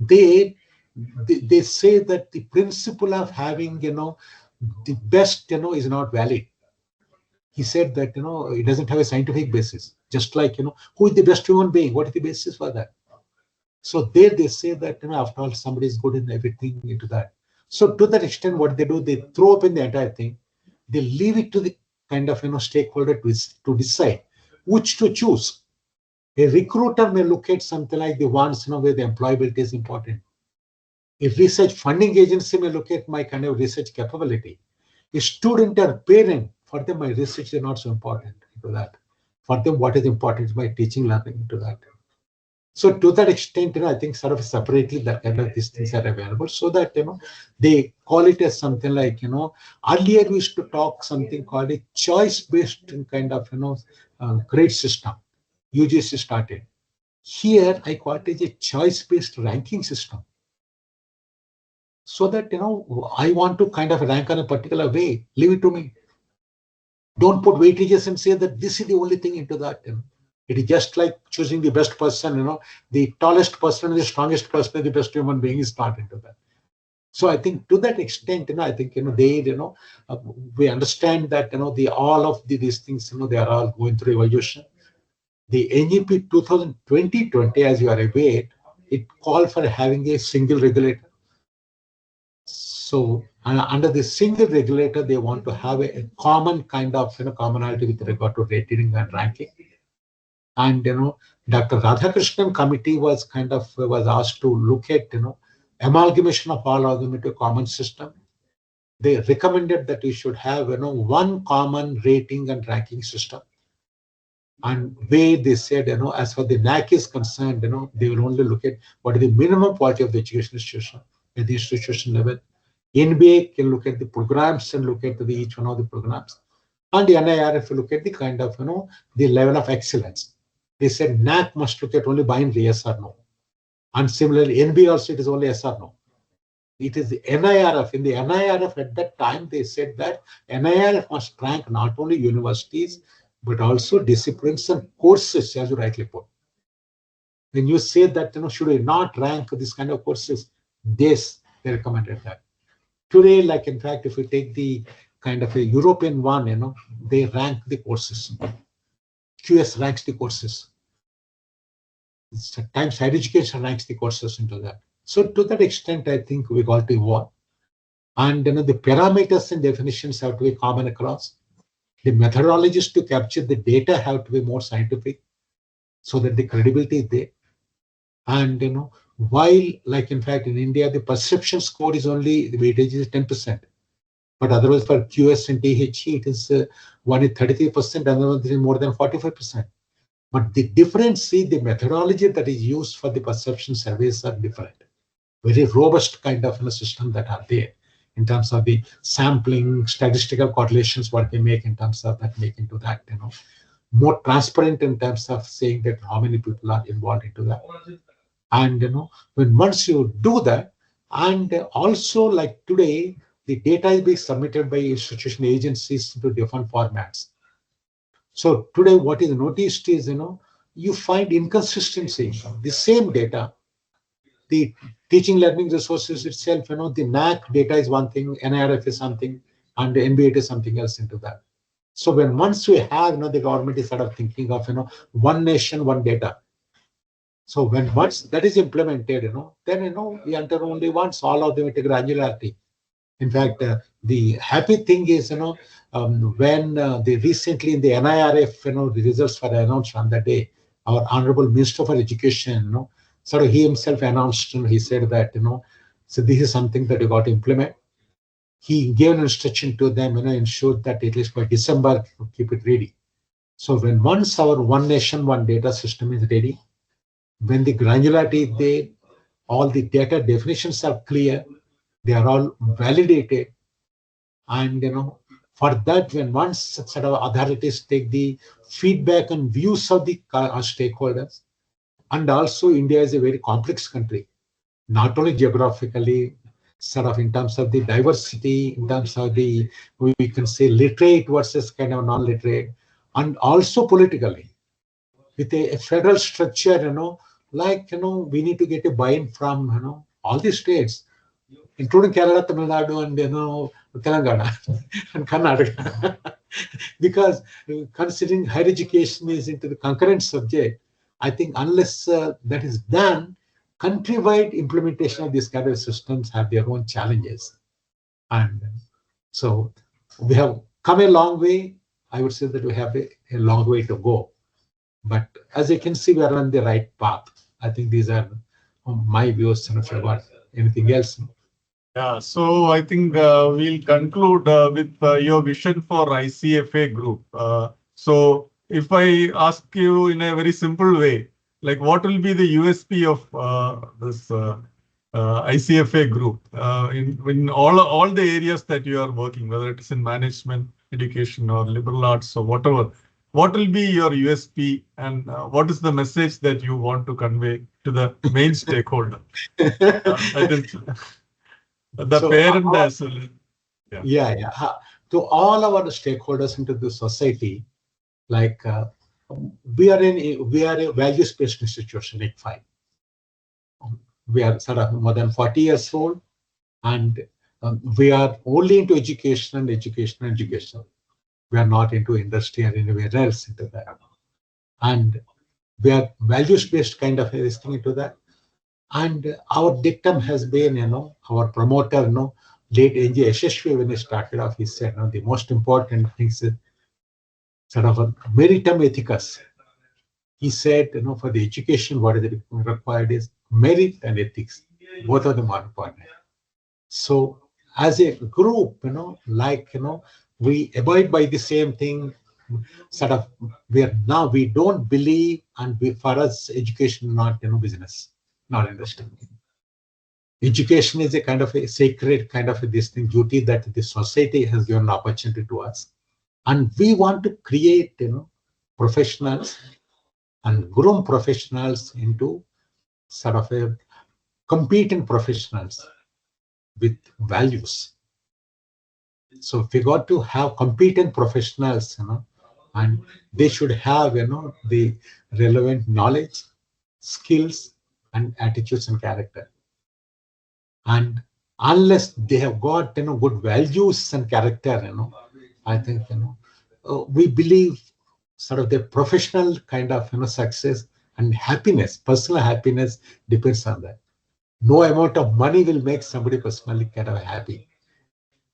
They say that the principle of having, the best, is not valid. He said that, it doesn't have a scientific basis. Just like, who is the best human being? What is the basis for that? So there they say that, after all, somebody is good in everything into that. So to that extent, what they do, they throw up in the entire thing. They leave it to the kind of, stakeholder to decide which to choose. A recruiter may look at something like the ones, where the employability is important. A research funding agency may look at my kind of research capability. A student or parent, for them, my research is not so important into that. For them, what is important is my teaching learning into that. So to that extent, I think sort of separately that kind of these things are available so that, they call it as something like, earlier we used to talk something called a choice-based kind of, grade system. UGC started. Here, I call it as a choice-based ranking system. So that, I want to kind of rank on a particular way, leave it to me. Don't put weightages and say that this is the only thing into that. It is just like choosing the best person, the tallest person, the strongest person, the best human being is not into that. So I think to that extent, I think, we understand that, all of these things, they are all going through evolution. The NEP 2020, as you are aware, it called for having a single regulator. So under the single regulator, they want to have a common kind of commonality with regard to rating and ranking. And Dr. Radhakrishnan committee was asked to look at amalgamation of all of them into a common system. They recommended that we should have one common rating and ranking system. And they said, as far the NAC is concerned, they will only look at what is the minimum quality of the education institution at the institution level. NBA can look at the programs and look at each one of the programs. And the NIRF will look at the kind of, the level of excellence. They said NAC must look at only binary yes or no. And similarly, NBA also, it is only yes or no. It is the NIRF. In the NIRF at that time, they said that NIRF must rank not only universities, but also disciplines and courses, as you rightly put. When you say that, should we not rank this kind of courses? Yes, they recommended that. Today, like in fact, if we take the kind of a European one, they rank the courses. QS ranks the courses. Sometimes higher education ranks the courses into that. So to that extent, I think we got to evolve. And the parameters and definitions have to be common across. The methodologies to capture the data have to be more scientific so that the credibility is there. And while like in fact in India, the perception score is only, the weightage is 10%. But otherwise for QS and THE, it is one is 33%, another is more than 45%. But the difference, see, the methodology that is used for the perception surveys are different. Very robust kind of system that are there in terms of the sampling, statistical correlations, what they make in terms of that, make into that, more transparent in terms of saying that how many people are involved into that. And when once you do that, and also like today, the data is being submitted by institution agencies into different formats. So today, what is noticed is, you find inconsistency. The same data, the teaching learning resources itself, the NAC data is one thing, NIRF is something, and the NBA is something else into that. So when once we have, the government is sort of thinking of, one nation, one data. So when once that is implemented, then, we enter only once, all of them with a granularity. In fact, the happy thing is, when they recently in the NIRF, the results were announced on that day, our Honorable Minister for Education, sort of he himself announced, he said that, so this is something that you got to implement. He gave an instruction to them, ensured that at least by December, keep it ready. So when once our one nation, one data system is ready, when the granularity is there, all the data definitions are clear, they are all validated. And, for that, when once sort of authorities take the feedback and views of the stakeholders, and also India is a very complex country, not only geographically, sort of in terms of the diversity, in terms of the, we can say literate versus kind of non-literate, and also politically. With a federal structure, we need to get a buy-in from, all the states, including Kerala, Tamil Nadu, and Telangana and Karnataka, because considering higher education is into the concurrent subject, I think unless that is done, countrywide implementation of these kind of systems have their own challenges. And so we have come a long way. I would say that we have a long way to go. But as you can see, we are on the right path. I think these are my views. And if you want anything else. Yeah, so I think we'll conclude with your vision for ICFA group. So if I ask you in a very simple way, like what will be the USP of this ICFA group in all the areas that you are working, whether it is in management, education, or liberal arts, or whatever? What will be your USP, and what is the message that you want to convey to the main stakeholder? That is the So, parent as well. Yeah. To all our stakeholders into the society, like we are a values-based institution, ICFAI. We are sort of more than 40 years old, and we are only into education and education and education. We are not into industry or anywhere else into that. And we are values-based kind of this thing into that. And our dictum has been, our promoter, late NG Yashashvi, when he started off, he said, the most important thing is sort of a meritum ethicus. He said, for the education, what is required is merit and ethics. Both of them are important. So as a group, we abide by the same thing. sort of we don't believe, and for us education not business, not industry. Education is a kind of a sacred kind of this thing, duty that the society has given an opportunity to us, and we want to create professionals and groom professionals into sort of a competent professionals with values. So we got to have competent professionals, and they should have the relevant knowledge, skills, and attitudes and character. And unless they have got good values and character, I think we believe sort of the professional kind of success and happiness, personal happiness depends on that. No amount of money will make somebody personally kind of happy.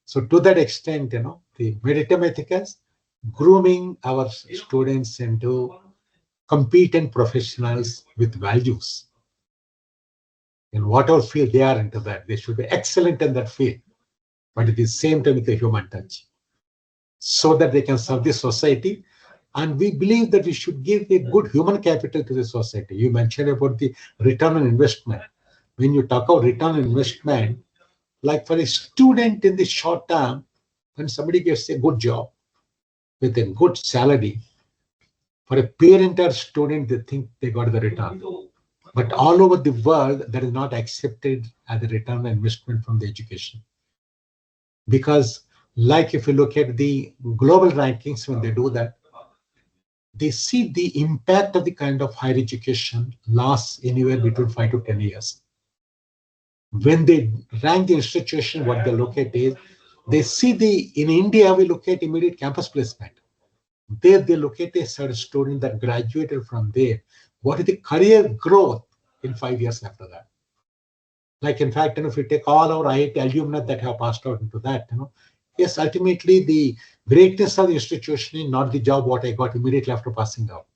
So to that extent, the mathematics grooming our students into competent professionals with values. In whatever field they are into that, they should be excellent in that field, but at the same time with the human touch, so that they can serve the society. And we believe that we should give a good human capital to the society. You mentioned about the return on investment. When you talk about return on investment, like for a student in the short term, when somebody gets a good job with a good salary, for a parent or student, they think they got the return. But all over the world, that is not accepted as a return on investment from the education. Because like if you look at the global rankings, when they do that, they see the impact of the kind of higher education lasts anywhere between 5 to 10 years. When they rank the institution, what they look at is, they see in India, we look at immediate campus placement. There they look at a certain student that graduated from there. What is the career growth in 5 years after that? Like, in fact, if you take all our IIT alumni that have passed out into that, yes, ultimately the greatness of the institution is not the job what I got immediately after passing out.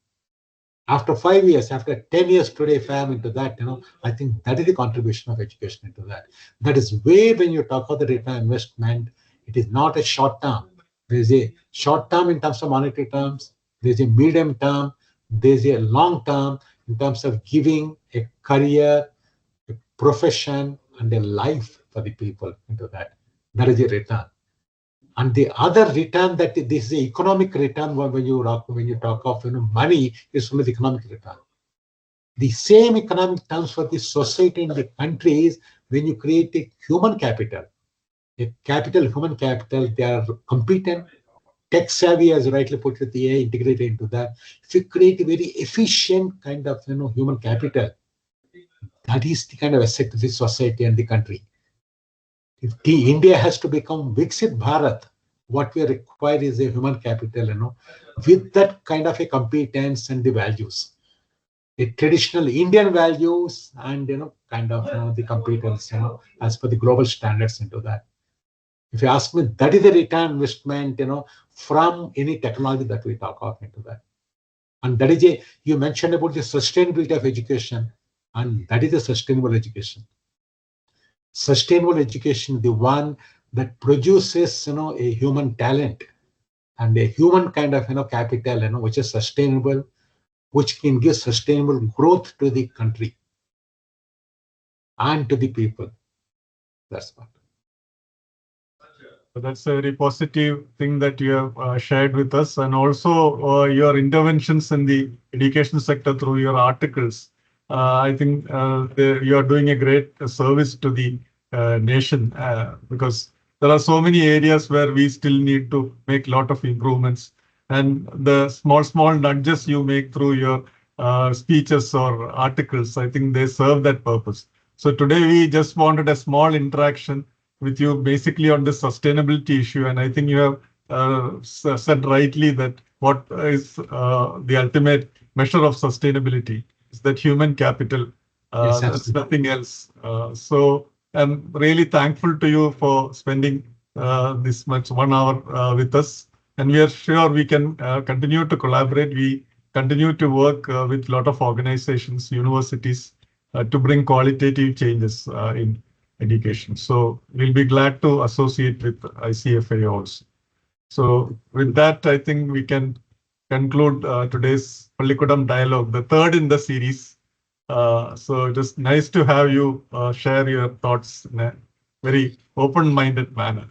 After 5 years, after 10 years today, if I am into that, I think that is the contribution of education into that. That is way when you talk about the return on investment, it is not a short term. There is a short term in terms of monetary terms, there is a medium term, there is a long term in terms of giving a career, a profession, and a life for the people into that. That is a return. And the other return, that this is economic return, when you talk of money, is from the economic return. The same economic terms for the society in the country is when you create a human capital, human capital, they are competent, tech savvy, as rightly put with the AI integrated into that. If you create a very efficient kind of human capital, that is the kind of asset of the society and the country. If India has to become Viksit Bharat, what we require is a human capital, with that kind of a competence and the values, a traditional Indian values, and kind of the competence, as per the global standards into that. If you ask me, that is the return investment, from any technology that we talk of into that. And that is you mentioned about the sustainability of education, and that is a sustainable education. Sustainable education, the one that produces, a human talent and a human kind of, capital, which is sustainable, which can give sustainable growth to the country and to the people. That's what. So that's a very positive thing that you have shared with us, and also your interventions in the education sector through your articles. I think you are doing a great service to the nation, because there are so many areas where we still need to make a lot of improvements. And the small nudges you make through your speeches or articles, I think they serve that purpose. So today we just wanted a small interaction with you basically on the sustainability issue. And I think you have said rightly that what is the ultimate measure of sustainability is that human capital. Yes, that's nothing else. So I'm really thankful to you for spending this much 1 hour with us. And we are sure we can continue to collaborate. We continue to work with a lot of organizations, universities, to bring qualitative changes in education. So we'll be glad to associate with ICFAI also. So with that, I think we can conclude today's Pallikkutam Dialogue, the third in the series. So it is nice to have you share your thoughts in a very open-minded manner.